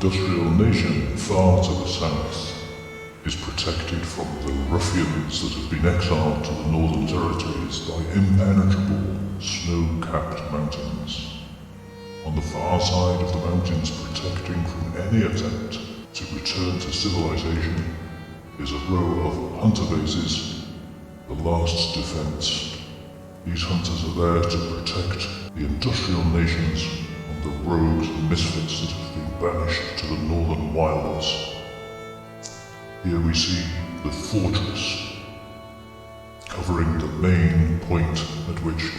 industrial nation far to the south is protected from the ruffians that have been exiled to the Northern Territories by impenetrable, snow-capped mountains. On the far side of the mountains, protecting from any attempt to return to civilization, is a row of hunter bases, the last defense. These hunters are there to protect the industrial nations from the rogues and misfits that have been banished to the northern wilds. Here we see the fortress, covering the main point at which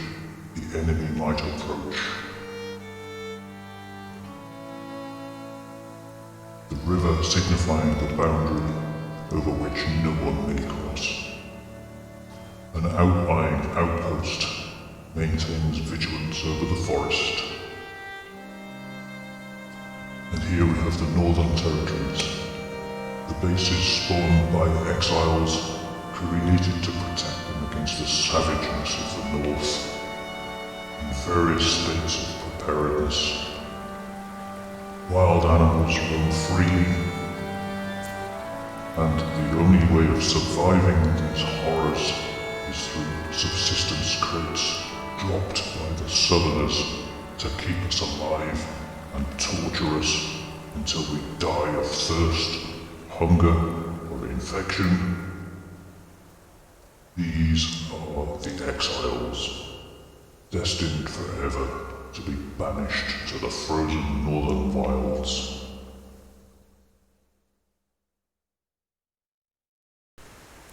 the enemy might approach. The river signifying the boundary over which no one may cross. An outlying outpost maintains vigilance over the forest. And here we have the Northern Territories, the bases spawned by exiles created to protect them against the savageness of the North in various states of preparedness. Wild animals roam freely, and the only way of surviving these horrors is through subsistence crates dropped by the Southerners to keep us alive and torture us until we die of thirst, hunger, or infection. These are the exiles, destined forever to be banished to the frozen northern wilds.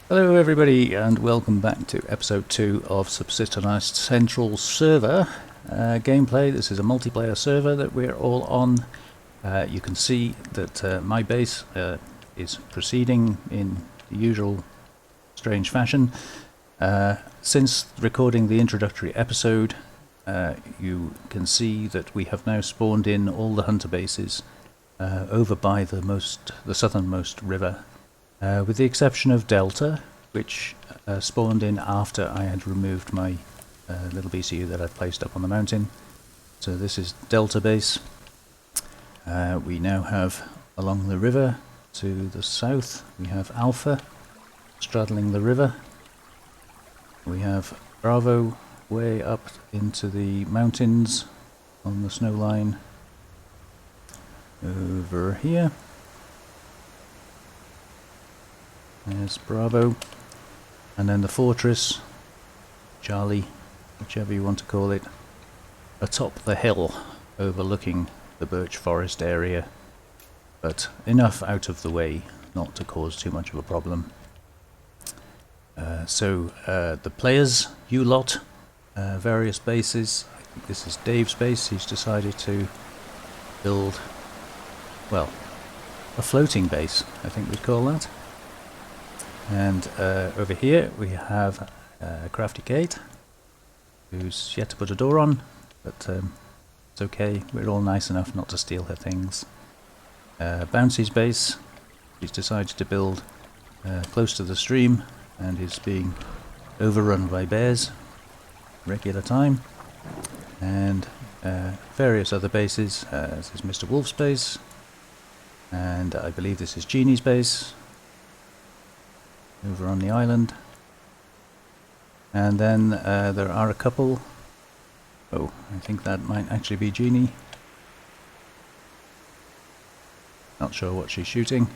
Hello everybody and welcome back to episode 2 of Subsistenites Central Server gameplay. This is a multiplayer server that we're all on. You can see that my base is proceeding in the usual strange fashion. Since recording the introductory episode, you can see that we have now spawned in all the hunter bases over by the southernmost river. With the exception of Delta, which spawned in after I had removed my little BCU that I placed up on the mountain. So this is Delta base. We now have along the river to the south, we have Alpha straddling the river. We have Bravo way up into the mountains on the snow line over here. There's Bravo, and then the fortress, Charlie, whichever you want to call it, atop the hill overlooking the birch forest area, but enough out of the way not to cause too much of a problem. So the players, you lot, various bases. I think this is Dave's base. He's decided to build, well, a floating base, I think we'd call that. And over here we have Crafty Kate, who's yet to put a door on, but it's okay, we're all nice enough not to steal her things. Bouncy's base, he's decided to build close to the stream and is being overrun by bears regular time. And various other bases. This is Mr. Wolf's base, and I believe this is Jeannie's base over on the island. And then there are a couple. Oh, I think that might actually be Jeannie. Not sure what she's shooting.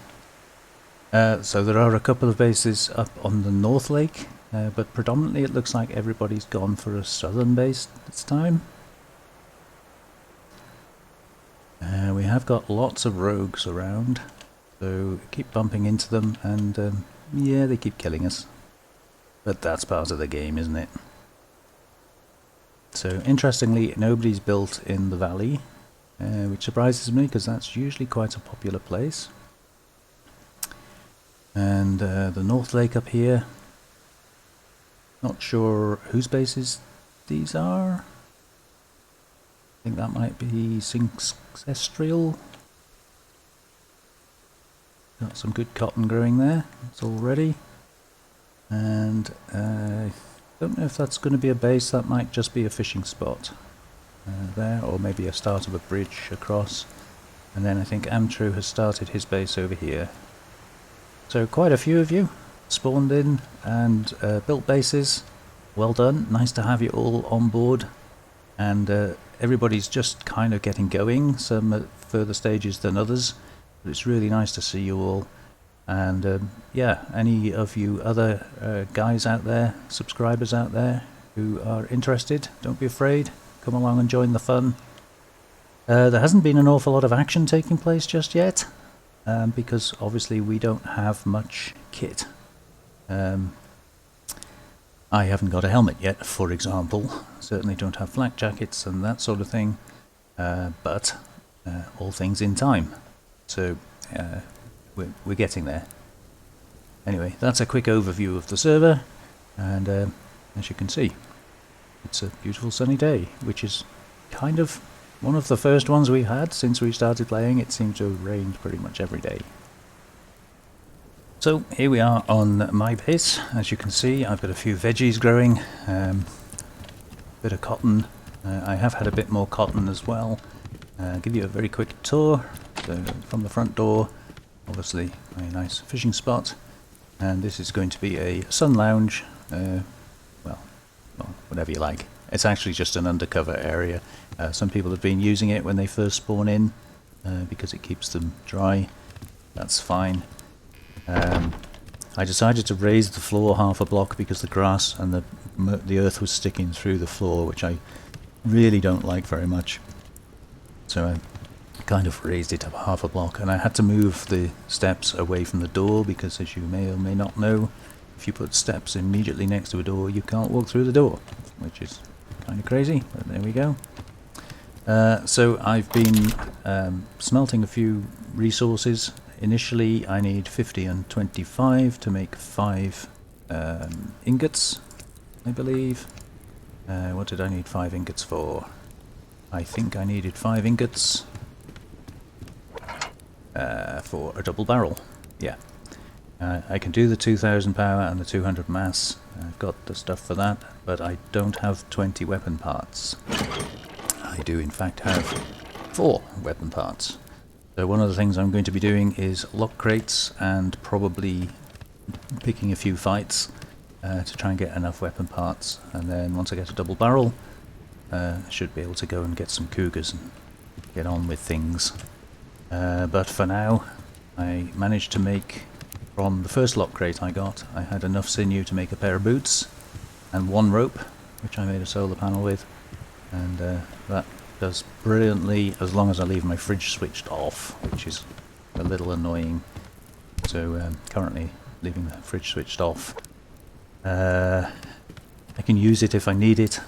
So there are a couple of bases up on the North Lake, but predominantly it looks like everybody's gone for a southern base this time. We have got lots of rogues around, so keep bumping into them, and yeah, they keep killing us. But that's part of the game, isn't it? So interestingly, nobody's built in the valley, which surprises me because that's usually quite a popular place. And the North Lake up here, not sure whose bases these are. I think that might be Ancestral. Got some good cotton growing there, it's all ready. And I don't know if that's going to be a base, that might just be a fishing spot there, or maybe a start of a bridge across. And then I think Amtru has started his base over here. So quite a few of you spawned in and built bases. Well done. Nice to have you all on board. And everybody's just kind of getting going, some at further stages than others. But it's really nice to see you all. And yeah, any of you other guys out there, subscribers out there who are interested, don't be afraid. Come along and join the fun. There hasn't been an awful lot of action taking place just yet, because obviously we don't have much kit. I haven't got a helmet yet, for example. Certainly don't have flak jackets and that sort of thing, but all things in time. So we're getting there. Anyway, that's a quick overview of the server, and as you can see, it's a beautiful sunny day, which is kind of one of the first ones we've had since we started playing. It seems to have rained pretty much every day. So here we are on my base. As you can see, I've got a few veggies growing, bit of cotton. I have had a bit more cotton as well. Give you a very quick tour. So from the front door, obviously a nice fishing spot, and this is going to be a sun lounge. Well, whatever you like. It's actually just an undercover area. Some people have been using it when they first spawn in because it keeps them dry. That's fine. I decided to raise the floor half a block because the grass and the earth was sticking through the floor, which I really don't like very much. So I kind of raised it up half a block, and I had to move the steps away from the door because, as you may or may not know, if you put steps immediately next to a door, you can't walk through the door, which is kind of crazy, but there we go. So I've been smelting a few resources. Initially I need 50 and 25 to make 5 ingots, I believe. What did I need 5 ingots for? I think I needed 5 ingots for a double barrel. Yeah. I can do the 2000 power and the 200 mass. I've got the stuff for that, but I don't have 20 weapon parts. I do in fact have 4 weapon parts. So one of the things I'm going to be doing is lock crates and probably picking a few fights to try and get enough weapon parts. And then once I get a double barrel, I should be able to go and get some cougars and get on with things. But for now, I managed to make, from the first lock crate I got, I had enough sinew to make a pair of boots and 1 rope, which I made a solar panel with. And that does brilliantly as long as I leave my fridge switched off, which is a little annoying. So currently leaving the fridge switched off. I can use it if I need it,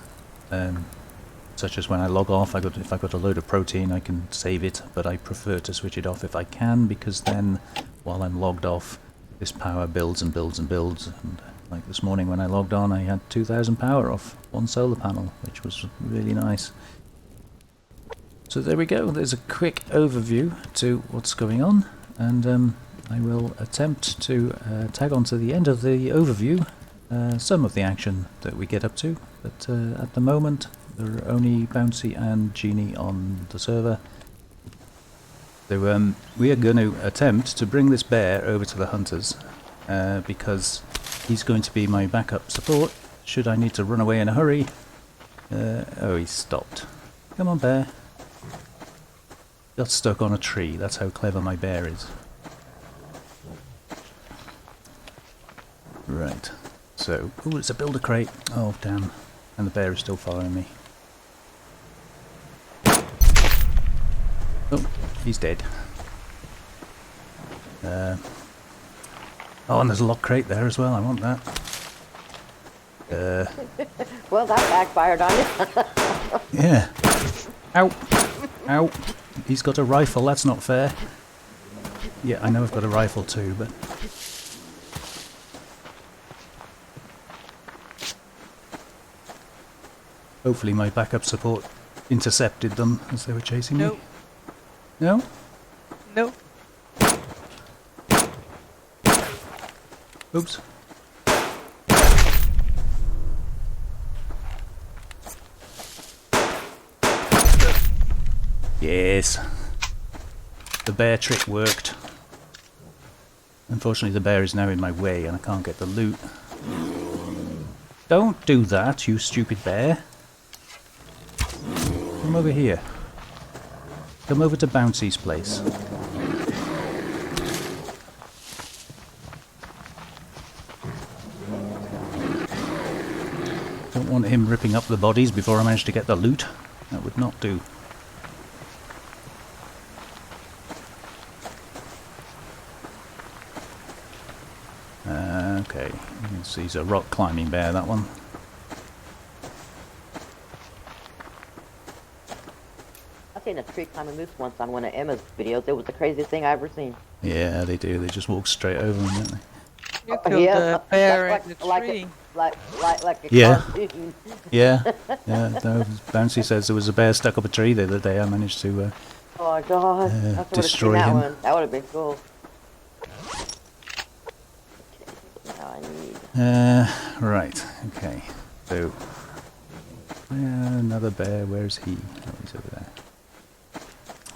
such as when I log off. If I've got a load of protein, I can save it, but I prefer to switch it off if I can, because then while I'm logged off, this power builds and builds and builds. And like this morning when I logged on, I had 2000 power off 1 solar panel, which was really nice. So there we go, there's a quick overview to what's going on, and I will attempt to tag on to the end of the overview some of the action that we get up to, but at the moment there are only Bouncy and Genie on the server. So we are going to attempt to bring this bear over to the hunters, because he's going to be my backup support should I need to run away in a hurry. Oh, he's stopped. Come on, bear. Got stuck on a tree, that's how clever my bear is. Right, so, ooh, it's a builder crate. Oh, damn. And the bear is still following me. Oh, he's dead. Oh, and there's a lock crate there as well, I want that. Well, that backfired on you. Yeah. Ow! Ow! He's got a rifle, that's not fair. Yeah, I know I've got a rifle too, but... hopefully my backup support intercepted them as they were chasing me. No? No. Oops. Yes. The bear trick worked. Unfortunately, the bear is now in my way and I can't get the loot. Don't do that, you stupid bear. Come over here. Come over to Bouncy's place. Don't want him ripping up the bodies before I manage to get the loot. That would not do. Okay, you can see he's a rock climbing bear, that one. I've seen a tree climbing moose once on one of Emma's videos. It was the craziest thing I've ever seen. Yeah, they do. They just walk straight over them, don't they? You killed a bear like, in the like tree. like a Yeah. cartoon. Yeah, yeah. No, Bouncy says there was a bear stuck up a tree the other day. I managed to Oh my god. That's destroy that him. one. That would have been cool. Now I need. right, okay. So, another bear. Where's he? Oh, he's over there.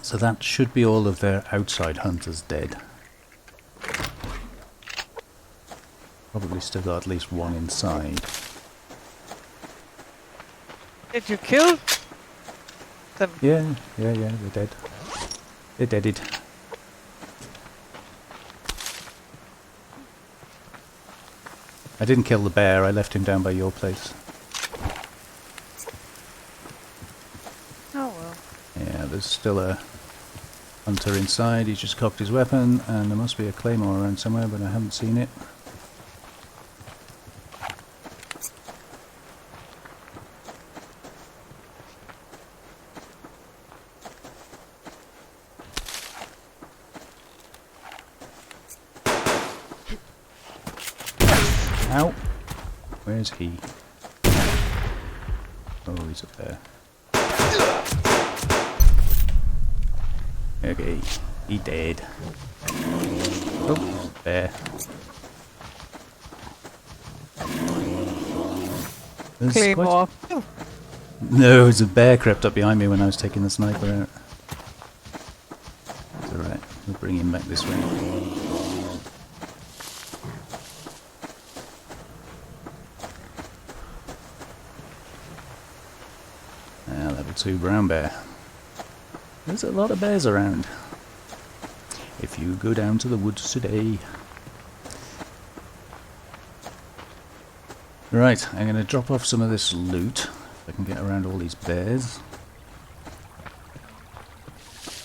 So that should be all of their outside hunters dead. Probably still got at least one inside. Did you kill them? Yeah, they're dead. They're deaded. I didn't kill the bear, I left him down by your place. Oh well. Yeah, there's still a hunter inside, he's just cocked his weapon, and there must be a Claymore around somewhere, but I haven't seen it. Ow! Where's he? Oh, he's up there. Okay, he dead. Oh, bear. There's Claymore. quite- No, it's a bear crept up behind me when I was taking the sniper out. It's alright, we'll bring him back this way. Level 2 brown bear. There's a lot of bears around. If you go down to the woods today. Right, I'm going to drop off some of this loot. If I can get around all these bears.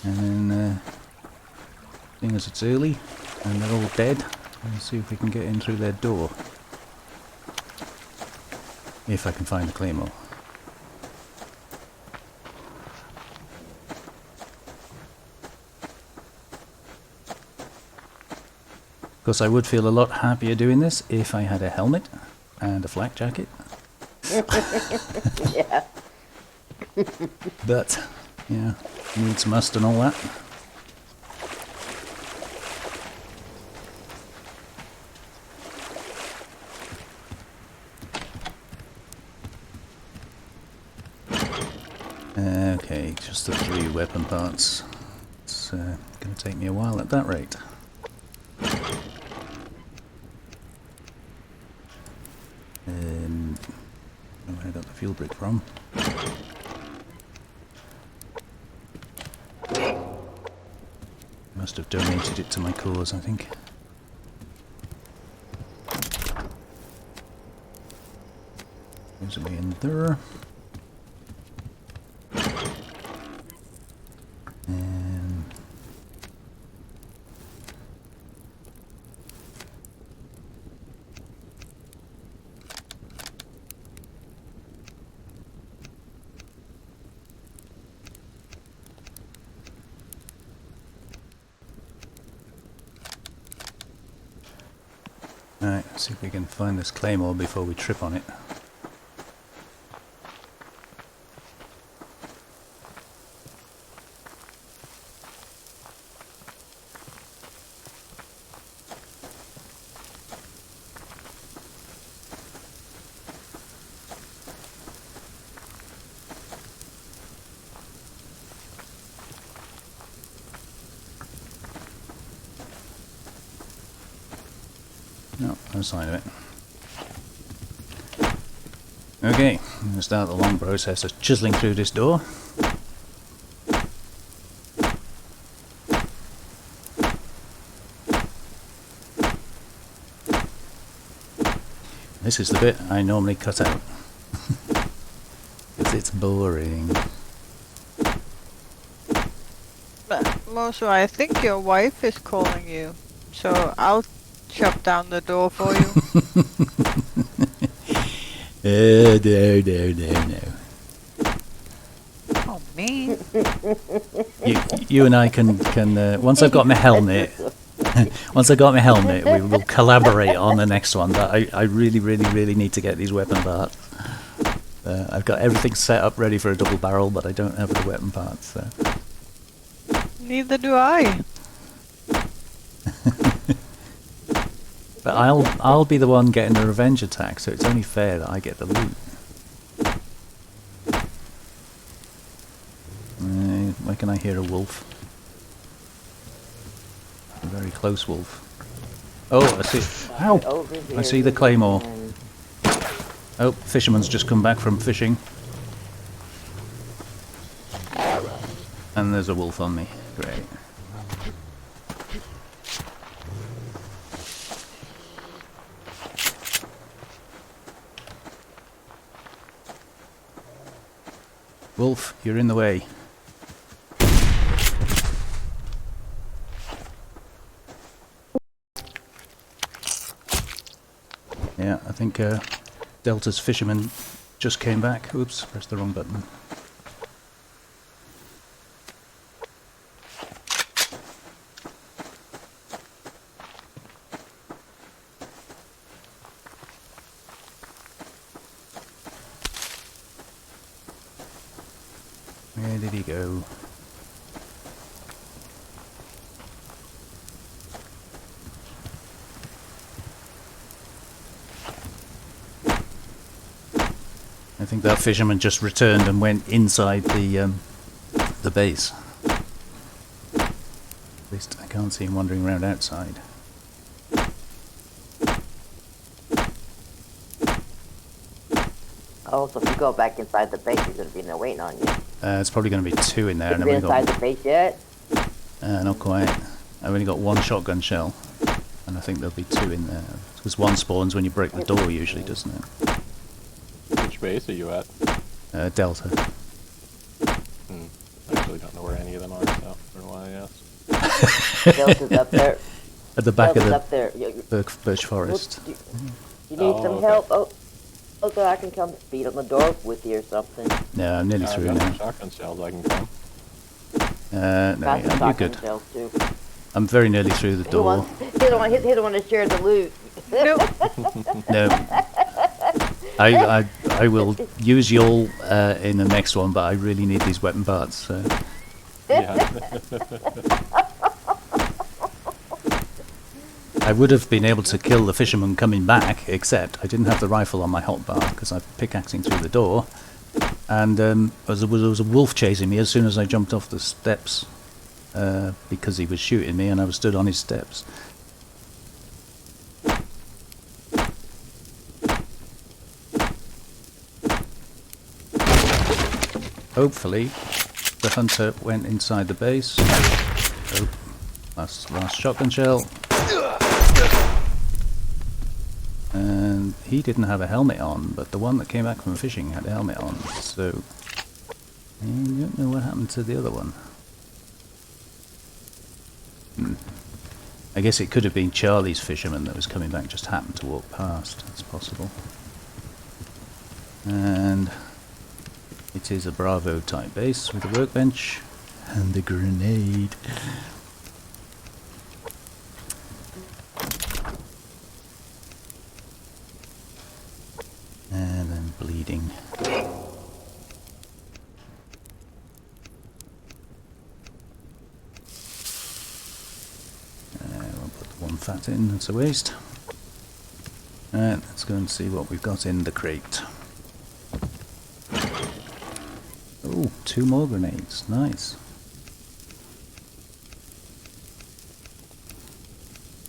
And then, seeing as it's early and they're all dead, let's see if we can get in through their door. If I can find the Claymore. Of course, I would feel a lot happier doing this if I had a helmet and a flak jacket. Yeah. But, yeah, needs must and all that. Okay, just the 3 weapon parts. It's going to take me a while at that rate. Where I got the fuel brick from. Must have donated it to my cause, I think. There's a way in there. And Alright, let's see if we can find this Claymore before we trip on it. No, no sign of it. Okay, I'm going to start the long process of chiseling through this door. This is the bit I normally cut out. Because it's boring. Mosu, I think your wife is calling you, so I'll chop down the door for you. No. Oh, me? You and I can once I've got my helmet, we will collaborate on the next one. But I really need to get these weapon parts. I've got everything set up ready for a double barrel, but I don't have the weapon parts. So. Neither do I. But I'll be the one getting the revenge attack, so it's only fair that I get the loot. Where can I hear a wolf? A very close wolf. Oh, I see. Ow! I see the Claymore. Oh, fisherman's just come back from fishing. And there's a wolf on me. Great. Wolf, you're in the way. Yeah, I think Delta's fisherman just came back. Oops, pressed the wrong button. Where did he go? I think that fisherman just returned and went inside the base. At least I can't see him wandering around outside. Oh, so if you go back inside the base, there's going to be no waiting on you. It's probably going to be two in there. Have you been inside the base yet? Not quite. I've only got one shotgun shell, and I think there'll be two in there. Because one spawns when you break the door, usually, doesn't it? Which base are you at? Delta. I actually don't know where any of them are, so I don't know why I asked. Delta's up there. At the back Delta's of up there. the birch forest. You need some okay. help? Oh, so I can come beat on the door with you or something. No, I'm nearly I've through got some now. shotgun shells I can come. No, Got some yeah, you're shotgun good. shells, too. I'm very nearly through the door. He doesn't want to share the loot. Nope. No. I will use y'all in the next one, but I really need these weapon parts. So. Yeah. I would have been able to kill the fisherman coming back, except I didn't have the rifle on my hotbar because I'm pickaxing through the door, and there was a wolf chasing me as soon as I jumped off the steps because he was shooting me and I was stood on his steps. Hopefully the hunter went inside the base. Oh, last shotgun shell. And he didn't have a helmet on, but the one that came back from fishing had a helmet on, so I don't know what happened to the other one. I guess it could have been Charlie's fisherman that was coming back, just happened to walk past. That's possible. And it is a Bravo type base with a workbench and a grenade. And I'm bleeding. We'll put the one fat in, that's a waste. And let's go and see what we've got in the crate. Oh, 2 more grenades, nice.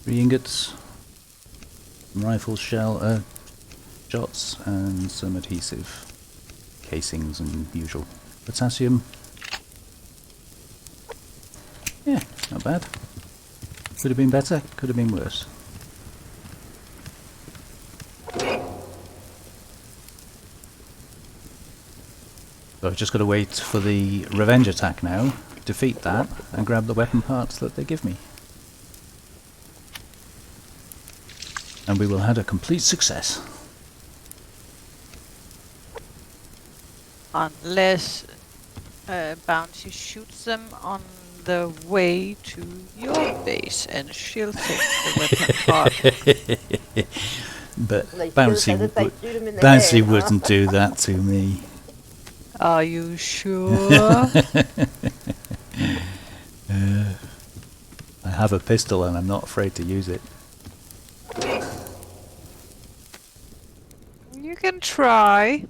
3 ingots. rifle shell shots and some adhesive casings and usual potassium. Yeah, not bad. Could have been better, could have been worse. So I've just got to wait for the revenge attack now, defeat that, and grab the weapon parts that they give me. And we will have a complete success. Unless Bounty shoots them on the way to your base and she'll take the weapon part. But They shoot Bouncy, us as they shoot 'em in the Bouncy head, huh? wouldn't do that to me. Are you sure? I have a pistol and I'm not afraid to use it. You can try.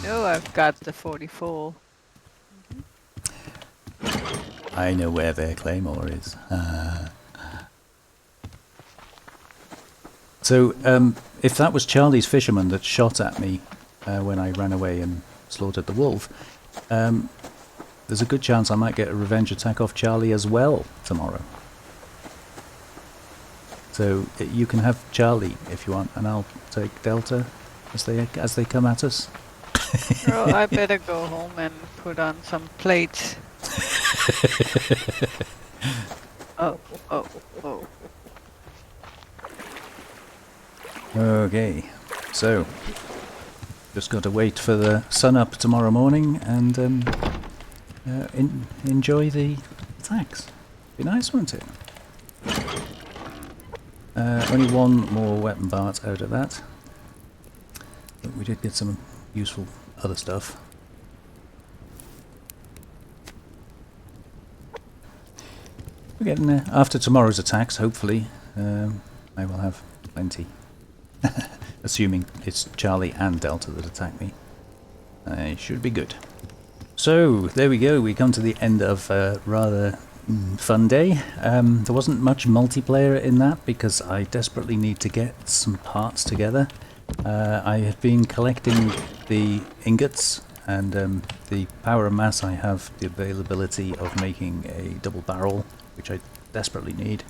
No, I've got the 44. I know where their Claymore is. So, if that was Charlie's fisherman that shot at me when I ran away and slaughtered the wolf, there's a good chance I might get a revenge attack off Charlie as well tomorrow. So you can have Charlie if you want, and I'll take Delta as they come at us. Oh, I better go home and put on some plates. Oh. Okay, so just got to wait for the sun up tomorrow morning and enjoy the attacks. Be nice, won't it? Only one more weapon part out of that, but we did get some useful other stuff. We're getting there. After tomorrow's attacks, hopefully, I will have plenty. Assuming it's Charlie and Delta that attack me. It should be good. So, there we go. We come to the end of a rather fun day. There wasn't much multiplayer in that because I desperately need to get some parts together. I have been collecting the ingots and the power and mass. I have the availability of making a double barrel, which I desperately need.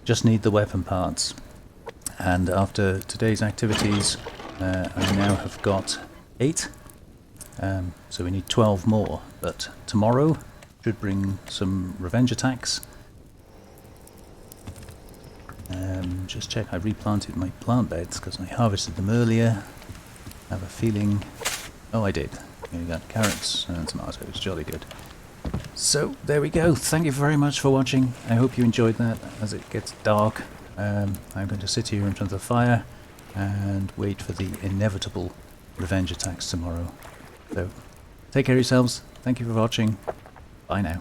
Just need the weapon parts. And after today's activities, I now have got 8. So we need 12 more. But tomorrow should bring some revenge attacks. Just check, I replanted my plant beds because I harvested them earlier. I have a feeling... Oh, I did. We got carrots and tomatoes. Jolly good. So, there we go. Thank you very much for watching. I hope you enjoyed that. As it gets dark, I'm going to sit here in front of the fire and wait for the inevitable revenge attacks tomorrow. So, take care of yourselves. Thank you for watching. Bye now.